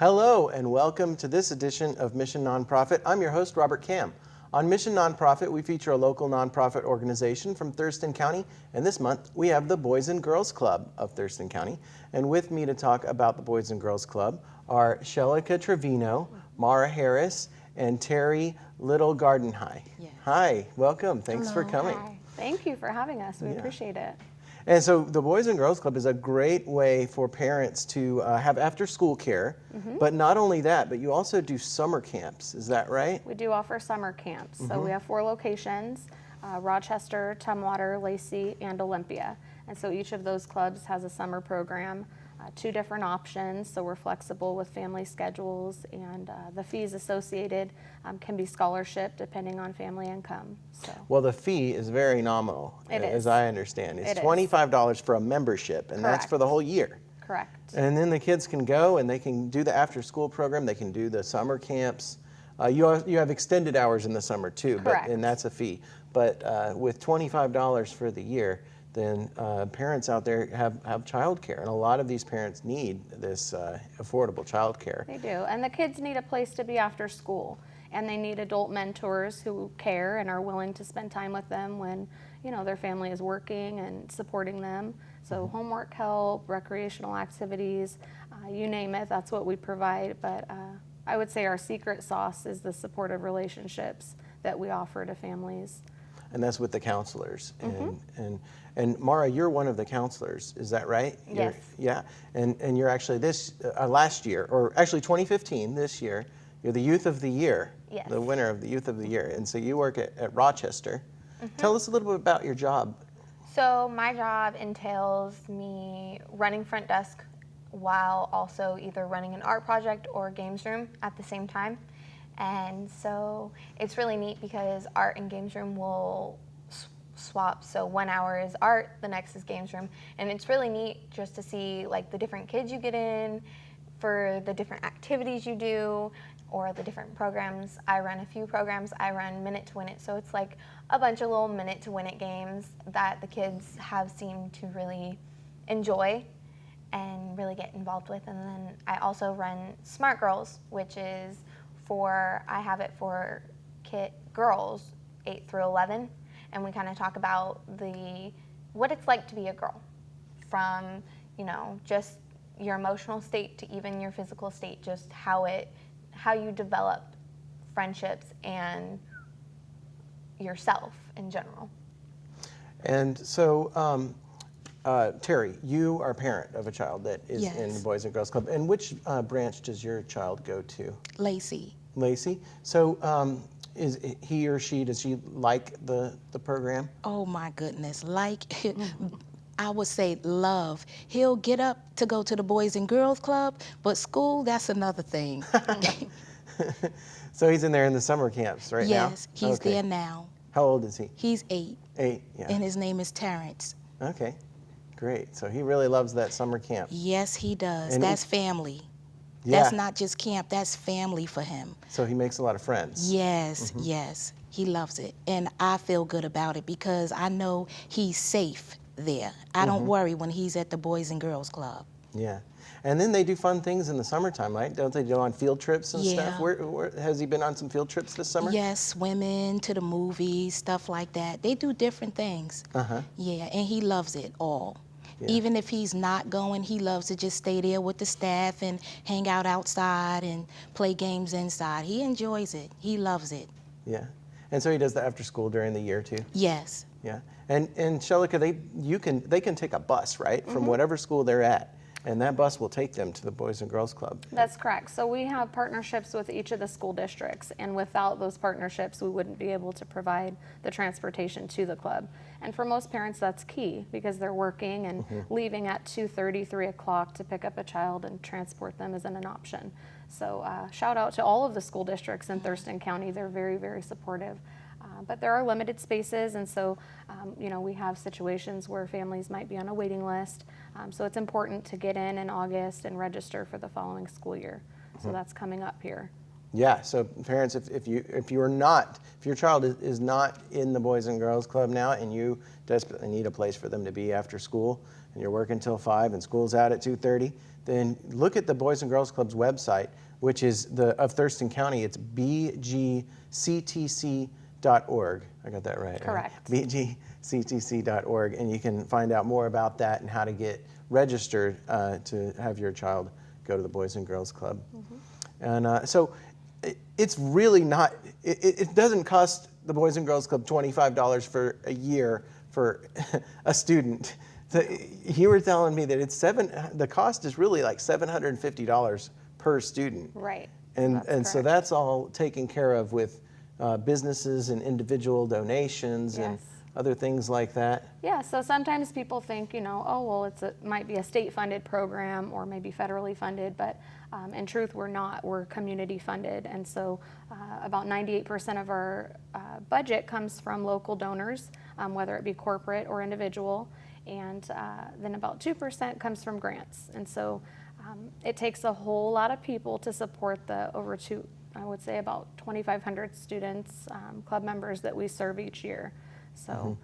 Hello and welcome to this edition of Mission Nonprofit. I'm your host, Robert Kam. On Mission Nonprofit, we feature a local nonprofit organization from Thurston County, and this month we have the Boys and Girls Club of Thurston County. And with me to talk about the Boys and Girls Club are Shelika Trevino, Mara Harris, and Terry Little Gardenhigh. Yes. Hi, welcome. Thanks for coming. Hi. Thank you for having us. We appreciate it. And so the Boys and Girls Club is a great way for parents to have after-school care, but not only that, but you also do summer camps, is that right? We do offer summer camps. So we have 4 locations, Rochester, Tumwater, Lacey, and Olympia. And so each of those clubs has a summer program, 2 different options, so we're flexible with family schedules, and the fees associated can be scholarship depending on family income. So. Well, the fee is very nominal, as I understand. It's $25 for a membership, and that's for the whole year. Correct. And then the kids can go and they can do the after-school program, they can do the summer camps. You have extended hours in the summer too, and that's a fee. But with $25 for the year, then parents out there have child care, and a lot of these parents need this affordable child care. They do, and the kids need a place to be after school, and they need adult mentors who care and are willing to spend time with them when their family is working and supporting them. So homework help, recreational activities, you name it, that's what we provide. But I would say our secret sauce is the supportive relationships that we offer to families. And that's with the counselors. And Mara, you're one of the counselors, is that right? Yes. And you're actually last year, or actually 2015, this year, you're the Youth of the Year, the winner of the Youth of the Year. And so you work at Rochester. Tell us a little bit about your job. So my job entails me running front desk while also either running an art project or games room at the same time. And so it's really neat because art and games room will swap. So 1 hour is art, the next is games room. And it's really neat just to see like the different kids you get in, for the different activities you do, or the different programs. I run a few programs. I run Minute to Win It. So it's like a bunch of little Minute to Win It games that the kids have seemed to really enjoy and really get involved with. And then I also run Smart Girls, which is I have it for girls 8 through 11, and we kind of talk about what it's like to be a girl, from just your emotional state to even your physical state, just how you develop friendships and yourself in general. And so, Terry, you are a parent of a child that is in the Boys and Girls Club. And which branch does your child go to? Lacey. Lacey. So does she like the program? Oh my goodness, I would say love. He'll get up to go to the Boys and Girls Club, but school, that's another thing. So he's in there in the summer camps now? Yes, he's there now. How old is he? He's 8. 8, yeah. And his name is Terence. Okay, great. So he really loves that summer camp. Yes, he does. And that's family. Yeah. That's not just camp, that's family for him. So he makes a lot of friends. Yes, yes, he loves it. And I feel good about it because I know he's safe there. I don't worry when he's at the Boys and Girls Club. Yeah. And then they do fun things in the summertime, right? Don't they go on field trips and stuff? Where has he been on some field trips this summer? Yes, swimming, to the movies, stuff like that. They do different things. Yeah, and he loves it all. Yeah. Even if he's not going, he loves to just stay there with the staff and hang out outside and play games inside. He enjoys it. He loves it. Yeah. And so he does the after school during the year too? Yes. Yeah. And Shelika, they can take a bus, right? From whatever school they're at. And that bus will take them to the Boys and Girls Club. That's correct. So we have partnerships with each of the school districts, and without those partnerships, we wouldn't be able to provide the transportation to the club. And for most parents, that's key because they're working and leaving at 2:30, 3 o'clock to pick up a child and transport them isn't an option. So shout out to all of the school districts in Thurston County. They're very, very supportive. But there are limited spaces, and so we have situations where families might be on a waiting list. So it's important to get in August and register for the following school year. So that's coming up here. Yeah. So parents, if your child is not in the Boys and Girls Club now, and you desperately need a place for them to be after school, and you're working till 5 and school's out at 2:30, then look at the Boys and Girls Club's website, which is of Thurston County. It's bgctc.org. I got that right? Correct. Right? bgctc.org, and you can find out more about that and how to get registered to have your child go to the Boys and Girls Club. And so it's really not, it doesn't cost the Boys and Girls Club $25 for a year for a student. You were telling me that the cost is really like $750 per student. Right. And so that's all taken care of with businesses and individual donations and other things like that. Yeah, so sometimes people think, oh, well, it might be a state-funded program or maybe federally funded, but in truth, we're not. We're community funded, and so about 98% of our budget comes from local donors, whether it be corporate or individual, and then about 2% comes from grants. And so it takes a whole lot of people to support the I would say about 2,500 students, club members that we serve each year. So,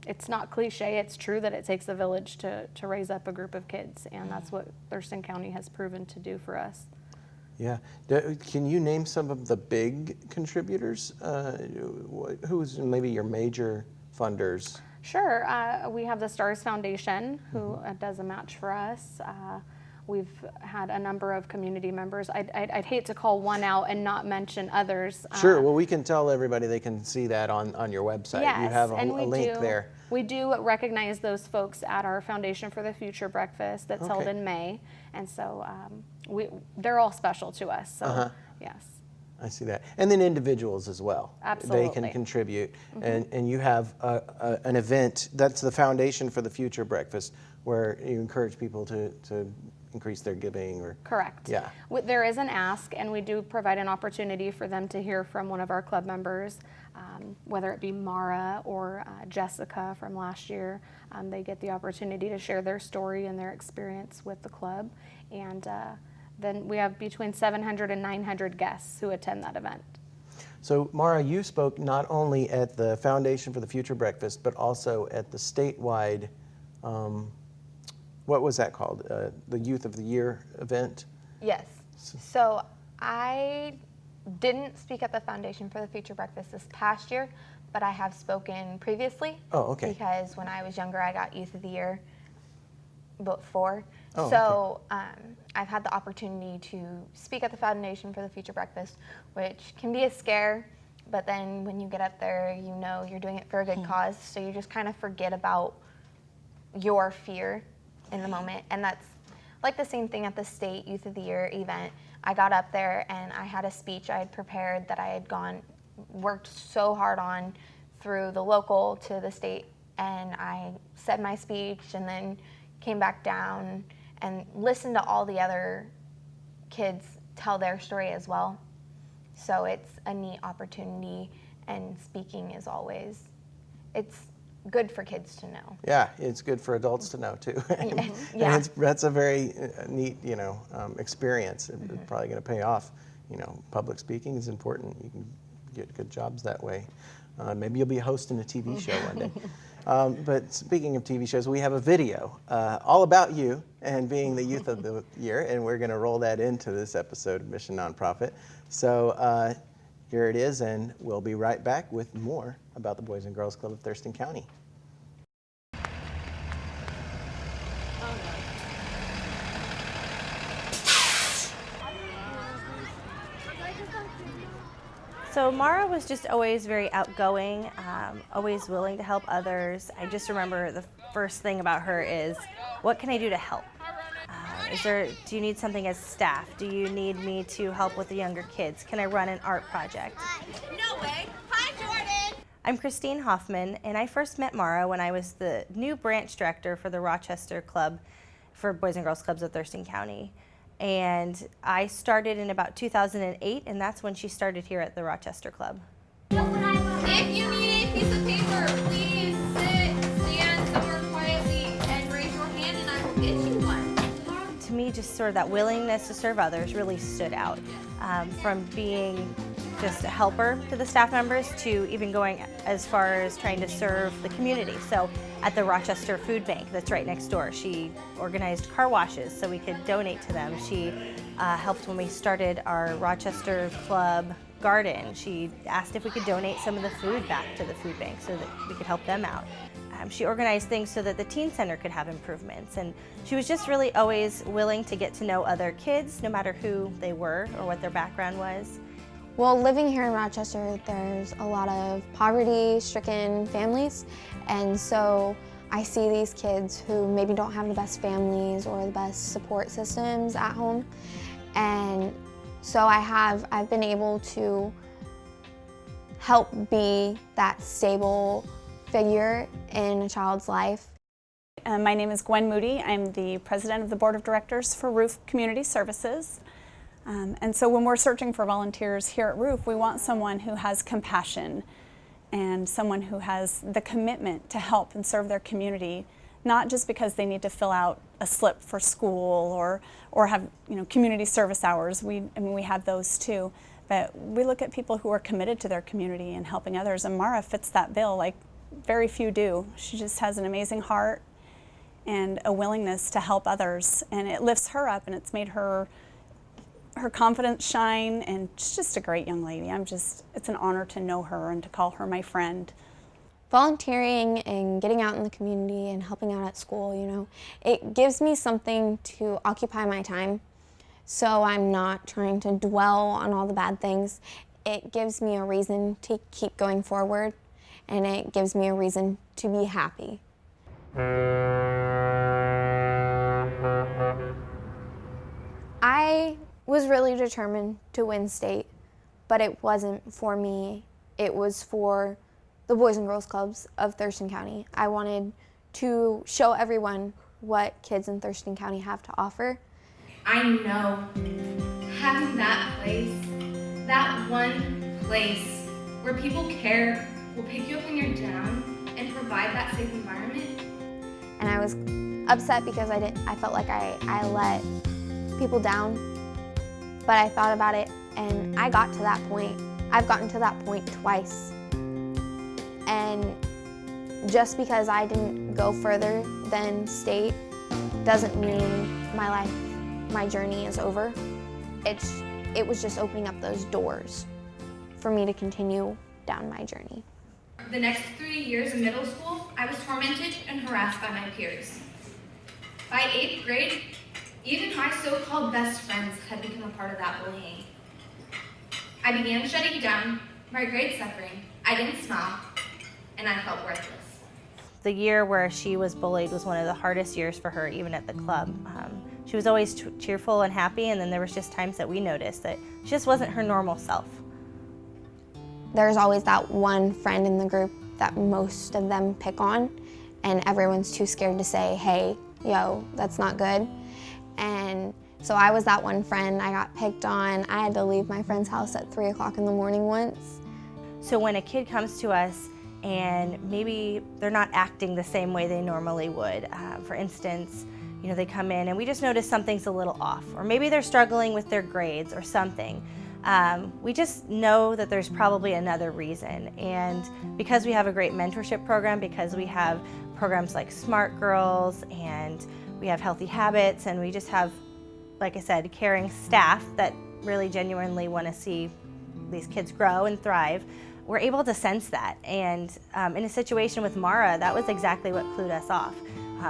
it's not cliche, it's true that it takes a village to raise up a group of kids, and that's what Thurston County has proven to do for us. Yeah. Can you name some of the big contributors? Who's maybe your major funders? Sure. We have the Stars Foundation, who does a match for us. We've had a number of community members. I'd hate to call one out and not mention others. Sure. Well, we can tell everybody they can see that on your website. Yes, you have a link there. We do recognize those folks at our Foundation for the Future breakfast that's held in May. And so they're all special to us. So, yes. I see that. And then individuals as well. Absolutely. They can contribute. And you have an event, that's the Foundation for the Future breakfast, where you encourage people to increase their giving or... Correct. Yeah. There is an ask, and we do provide an opportunity for them to hear from one of our club members, whether it be Mara or Jessica from last year. They get the opportunity to share their story and their experience with the club. And then we have between 700 and 900 guests who attend that event. So, Mara, you spoke not only at the Foundation for the Future breakfast, but also at the statewide, what was that called? The Youth of the Year event? Yes. So I didn't speak at the Foundation for the Future breakfast this past year, but I have spoken previously. Oh, okay. Because when I was younger, I got Youth of the Year before. Oh, so I've had the opportunity to speak at the Foundation for the Future breakfast, which can be a scare, but then when you get up there, you know you're doing it for a good cause, so you just kind of forget about your fear in the moment. And that's like the same thing at the state Youth of the Year event. I got up there and I had a speech I had prepared that I had worked so hard on through the local to the state, and I said my speech and then came back down and listened to all the other kids tell their story as well. So it's a neat opportunity, and speaking is always, it's good for kids to know. Yeah, it's good for adults to know too. Yeah. And that's a very neat, experience. It's probably going to pay off. Public speaking is important. You can get good jobs that way. Maybe you'll be hosting a TV show one day. But speaking of TV shows, we have a video all about you and being the Youth of the Year, and we're going to roll that into this episode of Mission Nonprofit. So here it is, and we'll be right back with more about the Boys and Girls Club of Thurston County. So Mara was just always very outgoing, always willing to help others. I just remember the first thing about her is, what can I do to help? Do you need something as staff? Do you need me to help with the younger kids? Can I run an art project? No way. Hi, Jordan. I'm Christine Hoffman, and I first met Mara when I was the new branch director for the Rochester Club for Boys and Girls Clubs of Thurston County. And I started in about 2008, and that's when she started here at the Rochester Club. If you need a piece of paper, please stand somewhere quietly and raise your hand and I will get you one. To me, just sort of that willingness to serve others really stood out. From being just a helper to the staff members to even going as far as trying to serve the community. So at the Rochester Food Bank that's right next door, she organized car washes so we could donate to them. She helped when we started our Rochester Club garden. She asked if we could donate some of the food back to the food bank so that we could help them out. She organized things so that the teen center could have improvements, and she was just really always willing to get to know other kids, no matter who they were or what their background was. Well, living here in Rochester, there's a lot of poverty-stricken families, and so I see these kids who maybe don't have the best families or the best support systems at home, and so I've been able to help be that stable figure in a child's life. My name is Gwen Moody. I'm the president of the board of directors for Roof Community Services. And so when we're searching for volunteers here at Roof, we want someone who has compassion and someone who has the commitment to help and serve their community, not just because they need to fill out a slip for school or have community service hours. We have those too, but we look at people who are committed to their community and helping others, and Mara fits that bill like very few do. She just has an amazing heart and a willingness to help others, and it lifts her up, and it's made her confidence shine, and she's just a great young lady. It's an honor to know her and to call her my friend. Volunteering and getting out in the community and helping out at school, it gives me something to occupy my time, so I'm not trying to dwell on all the bad things. It gives me a reason to keep going forward, and it gives me a reason to be happy. I was really determined to win state, but it wasn't for me. It was for the Boys and Girls Clubs of Thurston County. I wanted to show everyone what kids in Thurston County have to offer. I know having that place, that one place where people care, will pick you up when you're down and provide that safe environment. And I was upset because I felt like I let people down, but I thought about it and I got to that point. I've gotten to that point twice. And just because I didn't go further than state doesn't mean my life, my journey is over. It was just opening up those doors for me to continue down my journey. The next 3 years of middle school, I was tormented and harassed by my peers. By 8th grade, even my so-called best friends had become a part of that bullying. I began shutting down, my grades suffering, I didn't smile, and I felt worthless. The year where she was bullied was one of the hardest years for her, even at the club. She was always cheerful and happy, and then there was just times that we noticed that she just wasn't her normal self. There's always that one friend in the group that most of them pick on, and everyone's too scared to say, hey, yo, that's not good. And so I was that one friend. I got picked on. I had to leave my friend's house at 3 o'clock in the morning once. So when a kid comes to us and maybe they're not acting the same way they normally would, for instance, they come in and we just notice something's a little off, or maybe they're struggling with their grades or something. We just know that there's probably another reason. And because we have a great mentorship program, because we have programs like Smart Girls and we have Healthy Habits, and we just have, like I said, caring staff that really genuinely want to see these kids grow and thrive, we're able to sense that. And in a situation with Mara, that was exactly what clued us off.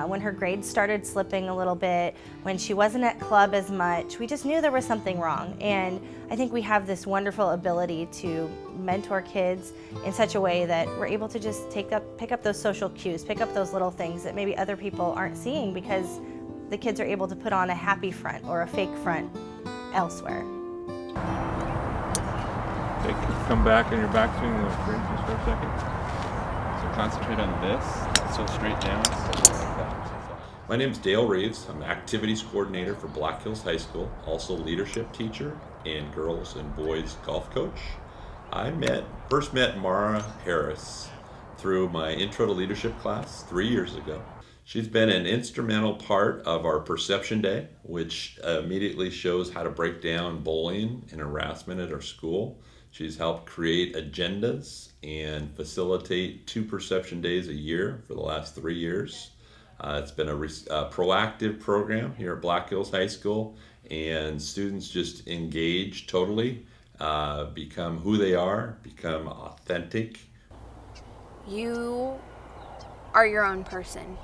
When her grades started slipping a little bit, when she wasn't at club as much, we just knew there was something wrong. And I think we have this wonderful ability to mentor kids in such a way that we're able to just pick up those social cues, pick up those little things that maybe other people aren't seeing, because the kids are able to put on a happy front or a fake front elsewhere. Come back on your backswing and free just for a second. So concentrate on this, so straight down. My name is Dale Reeves. I'm Activities Coordinator for Black Hills High School, also leadership teacher and girls and boys golf coach. I first met Mara Harris through my Intro to Leadership class 3 years ago. She's been an instrumental part of our Perception Day, which immediately shows how to break down bullying and harassment at our school. She's helped create agendas and facilitate 2 perception days a year for the last 3 years. It's been a proactive program here at Black Hills High School, and students just engage totally, become who they are, become authentic. You are your own person.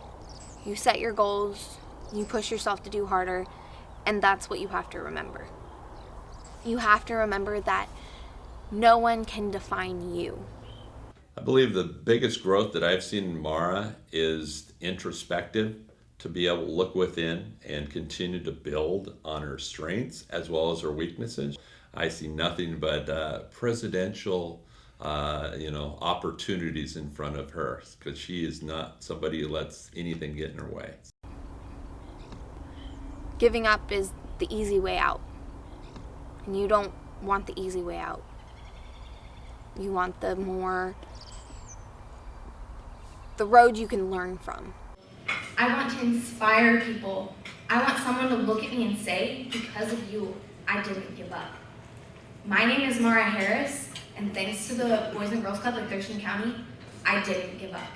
You set your goals, you push yourself to do harder, and that's what you have to remember. You have to remember that no one can define you. I believe the biggest growth that I've seen in Mara is introspective, to be able to look within and continue to build on her strengths as well as her weaknesses. I see nothing but presidential opportunities in front of her, because she is not somebody who lets anything get in her way. Giving up is the easy way out. And you don't want the easy way out. You want the road you can learn from. I want to inspire people. I want someone to look at me and say, because of you, I didn't give up. My name is Mara Harris, and thanks to the Boys and Girls Club of Thurston County, I didn't give up.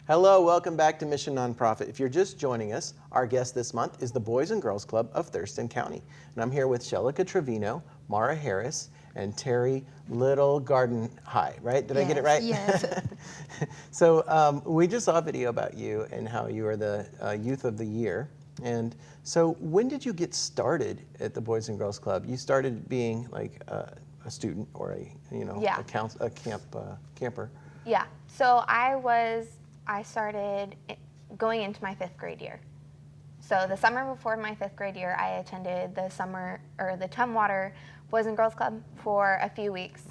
Hello, welcome back to Mission Nonprofit. If you're just joining us, our guest this month is the Boys and Girls Club of Thurston County. And I'm here with Shelika Trevino, Mara Harris, and Terry Little Garden High, right? Did I get it right? Yes. So we just saw a video about you and how you are the Youth of the Year. And so when did you get started at the Boys and Girls Club? You started being like a student or a camper. Yeah, so I started going into my 5th grade year. So the summer before my 5th grade year, I attended the Tumwater Boys and Girls Club for a few weeks.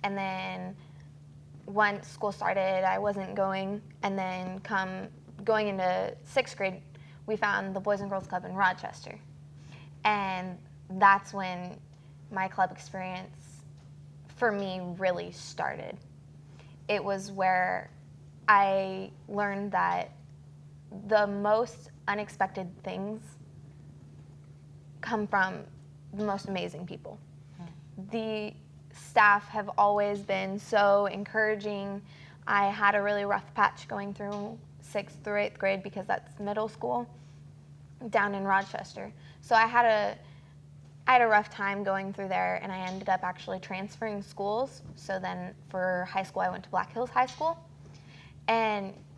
And then once school started, I wasn't going. And then going into 6th grade, we found the Boys and Girls Club in Rochester. And that's when my club experience for me really started. It was where I learned that the most unexpected things come from the most amazing people. The staff have always been so encouraging. I had a really rough patch going through 6th through 8th grade because that's middle school down in Rochester. So I had a rough time going through there, and I ended up actually transferring schools. So then for high school, I went to Black Hills High School.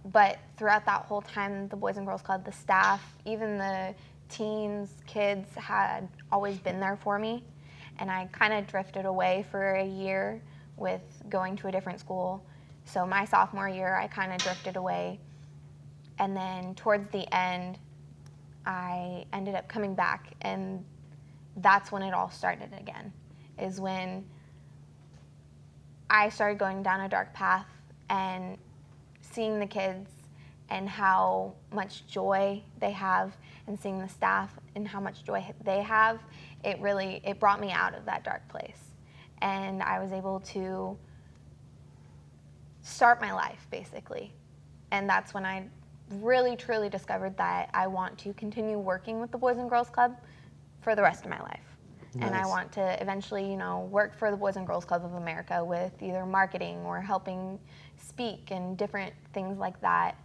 But throughout that whole time, the Boys and Girls Club, the staff, even the teens, kids had always been there for me. And I kind of drifted away for a year with going to a different school. So my sophomore year, I kind of drifted away. And then towards the end, I ended up coming back, and that's when it all started again, is when I started going down a dark path and seeing the kids and how much joy they have, and seeing the staff and how much joy they have, it brought me out of that dark place. And I was able to start my life, basically. And that's when I really, truly discovered that I want to continue working with the Boys and Girls Club for the rest of my life. Nice. And I want to eventually, work for the Boys and Girls Club of America with either marketing or helping speak and different things like that.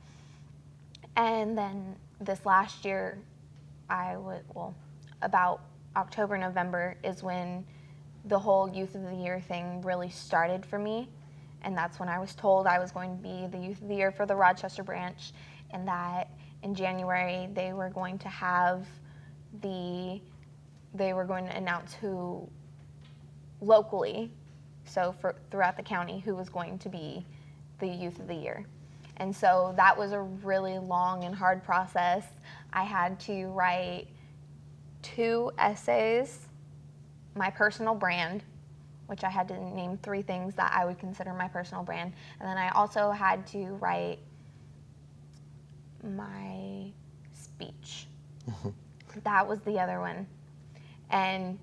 And then this last year, about October, November is when the whole Youth of the Year thing really started for me. And that's when I was told I was going to be the Youth of the Year for the Rochester branch, and that in January they were going to announce who locally, so throughout the county, who was going to be the Youth of the Year. And so that was a really long and hard process. I had to write 2 essays, my personal brand, which I had to name 3 things that I would consider my personal brand. And then I also had to write my speech. That was the other one. And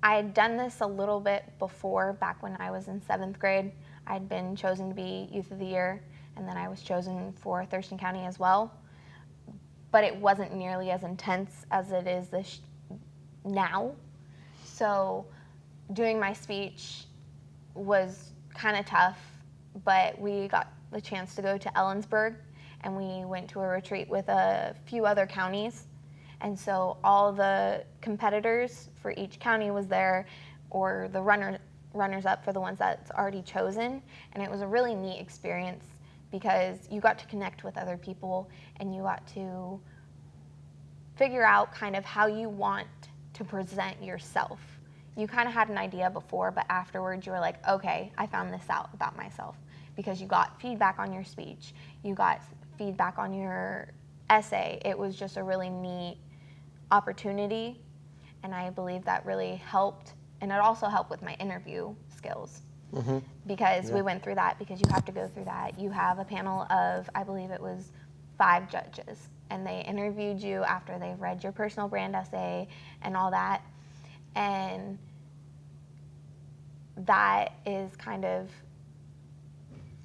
I had done this a little bit before, back when I was in 7th grade. I had been chosen to be Youth of the Year, and then I was chosen for Thurston County as well. But it wasn't nearly as intense as it is now. So doing my speech was kind of tough, but we got the chance to go to Ellensburg, and we went to a retreat with a few other counties. And so all the competitors for each county was there, or the runners up for the ones that's already chosen. And it was a really neat experience because you got to connect with other people and you got to figure out kind of how you want to present yourself. You kind of had an idea before, but afterwards you were like, okay, I found this out about myself, because you got feedback on your speech, you got feedback on your essay. It was just a really neat opportunity, and I believe that really helped, and it also helped with my interview skills, because we went through that, because you have to go through that. You have a panel of, I believe it was 5 judges, and they interviewed you after they've read your personal brand essay and all that, and that is kind of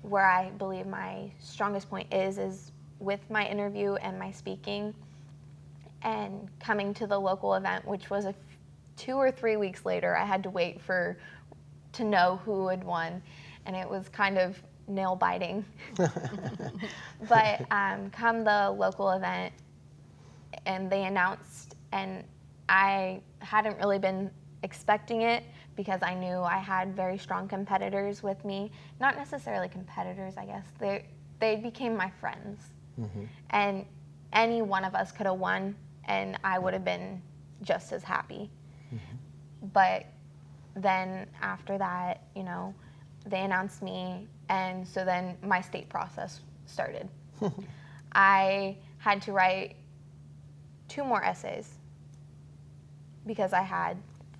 where I believe my strongest point is with my interview and my speaking. And coming to the local event, which was 2 or 3 weeks later, I had to wait to know who had won, and it was kind of nail biting. But come the local event, and they announced, and I hadn't really been expecting it, because I knew I had very strong competitors with me. Not necessarily competitors, I guess. They became my friends, and any one of us could have won, and I would have been just as happy. But then after that, they announced me, and so then my state process started. I had to write 2 more essays because I had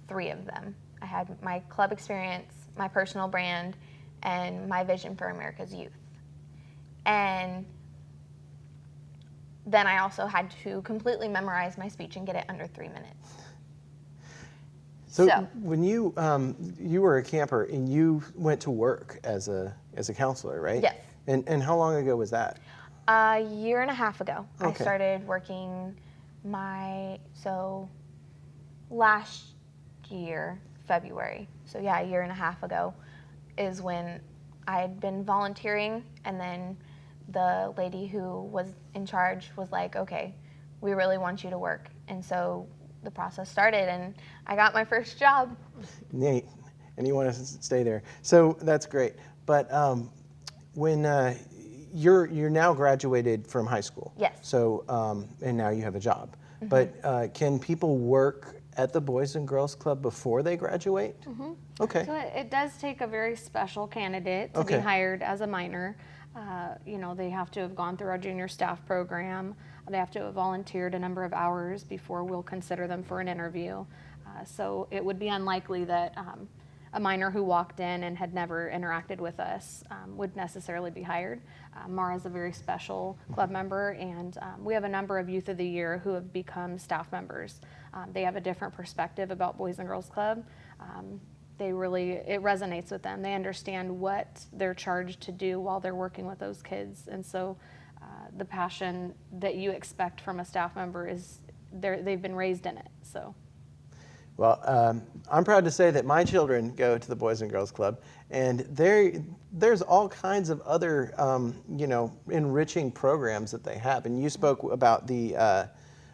3 of them. I had my club experience, my personal brand, and my vision for America's youth. And then I also had to completely memorize my speech and get it under 3 minutes. So when you were a camper and you went to work as a counselor, right? Yes. And how long ago was that? A year and a half ago. Okay. I started working last year, February. So yeah, a year and a half ago is when I had been volunteering, and then the lady who was in charge was like, okay, we really want you to work. And so the process started, and I got my first job. Neat. And you want to stay there. So that's great. But when you're now graduated from high school. Yes. So, and now you have a job. But can people work at the Boys and Girls Club before they graduate? Okay. So it does take a very special candidate to be hired as a minor. They have to have gone through our junior staff program. They have to have volunteered a number of hours before we'll consider them for an interview. So it would be unlikely that a minor who walked in and had never interacted with us would necessarily be hired. Mara's a very special club member, and we have a number of Youth of the Year who have become staff members. They have a different perspective about Boys and Girls Club. It resonates with them. They understand what they're charged to do while they're working with those kids. And so the passion that you expect from a staff member they've been raised in it. So. Well, I'm proud to say that my children go to the Boys and Girls Club, and there's all kinds of other, enriching programs that they have. And you spoke about the,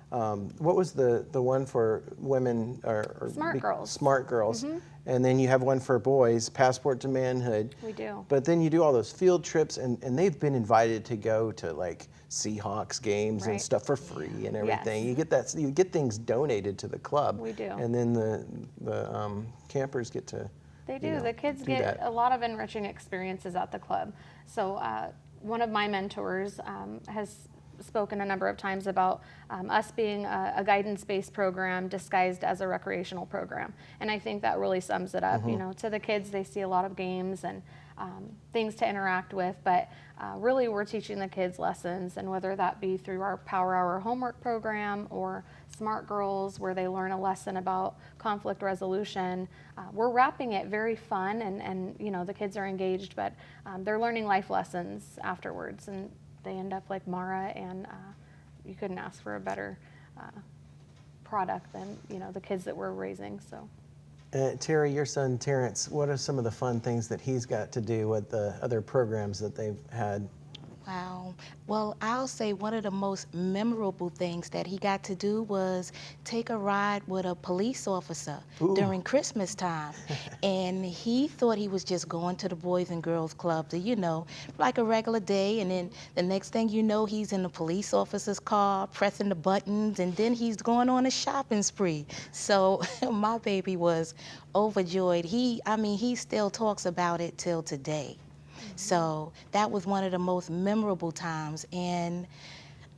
what was the one for women? Or Smart Girls. Smart Girls. And then you have one for boys, Passport to Manhood. We do. But then you do all those field trips, and they've been invited to go to like Seahawks games and stuff for free and everything. Yes. You get things donated to the club. We do. And then the campers get to They do. you know, The kids do get that. a lot of enriching experiences at the club. So one of my mentors has spoken a number of times about us being a guidance-based program disguised as a recreational program. And I think that really sums it up. You know, to the kids, they see a lot of games and things to interact with, but really we're teaching the kids lessons, and whether that be through our Power Hour homework program or Smart Girls, where they learn a lesson about conflict resolution, we're wrapping it very fun, and you know, the kids are engaged, but they're learning life lessons afterwards, and they end up like Mara, and you couldn't ask for a better product than, you know, the kids that we're raising. So. Terry, your son Terence, what are some of the fun things that he's got to do with the other programs that they've had? Wow. Well, I'll say one of the most memorable things that he got to do was take a ride with a police officer during Christmas time. And he thought he was just going to the Boys and Girls Club to, you know, like a regular day. And then the next thing you know, he's in the police officer's car, pressing the buttons, and then he's going on a shopping spree. So my baby was overjoyed. He still talks about it till today. So that was one of the most memorable times. And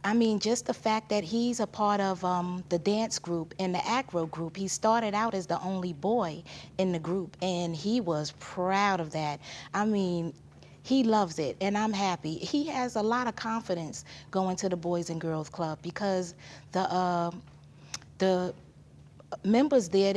I mean, just the fact that he's a part of the dance group and the acro group. He started out as the only boy in the group, and he was proud of that. I mean, he loves it, and I'm happy. He has a lot of confidence going to the Boys and Girls Club because the members there,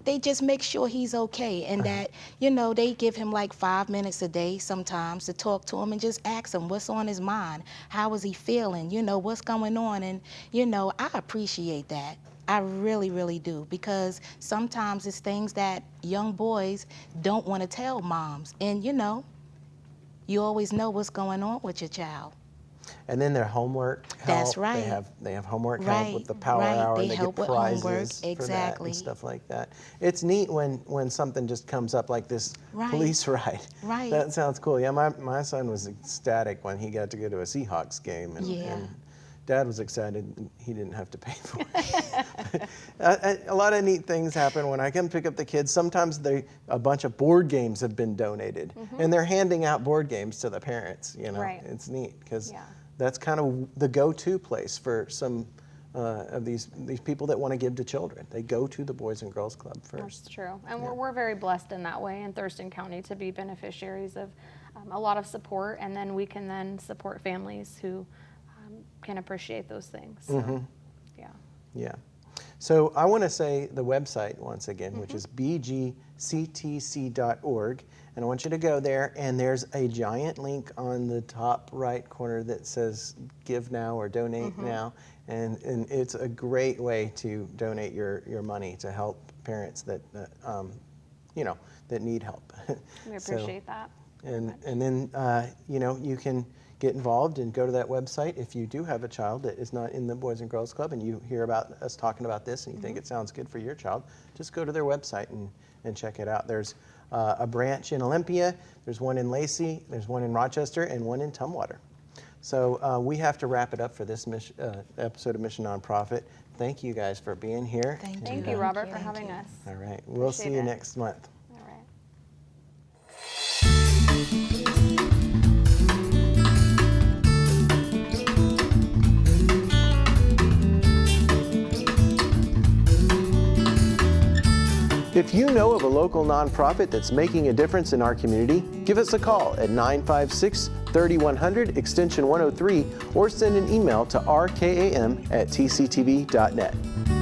they just make sure he's okay, and that, you know, they give him like 5 minutes a day sometimes to talk to him and just ask him what's on his mind, how is he feeling, you know, what's going on. And, you know, I appreciate that. I really, really do, because sometimes it's things that young boys don't want to tell moms. And, you know, you always know what's going on with your child. And then their homework help. That's right. They have homework help with the Power right. Hour. They They help get with prizes homework. for that Exactly. and stuff like that. It's neat when something just comes up like this police ride. Right. That sounds cool. Yeah, my son was ecstatic when he got to go to a Seahawks game, and Dad was excited he didn't have to pay for it. A lot of neat things happen when I come pick up the kids. Sometimes a bunch of board games have been donated, and they're handing out board games to the parents. You know, it's neat because that's kind of the go-to place for some of these people that want to give to children. They go to the Boys and Girls Club first. That's true, and we're very blessed in that way in Thurston County to be beneficiaries of a lot of support, and then we can then support families who can appreciate those things. So, yeah. So I want to say the website once again, which is bgctc.org, and I want you to go there, and there's a giant link on the top right corner that says Give Now or Donate Now, and it's a great way to donate your money to help parents that you know, that need help. we appreciate that. And then you know, you can get involved and go to that website. If you do have a child that is not in the Boys and Girls Club and you hear about us talking about this and you think it sounds good for your child, just go to their website and check it out. There's a branch in Olympia, there's one in Lacey, there's one in Rochester, and one in Tumwater. So we have to wrap it up for this episode of Mission Nonprofit. Thank you guys for being here. Thank you, Robert, for having us. All right, we'll see you next month. All right. If you know of a local nonprofit that's making a difference in our community, give us a call at 956-3100 extension 103 or send an email to rkam@tctv.net.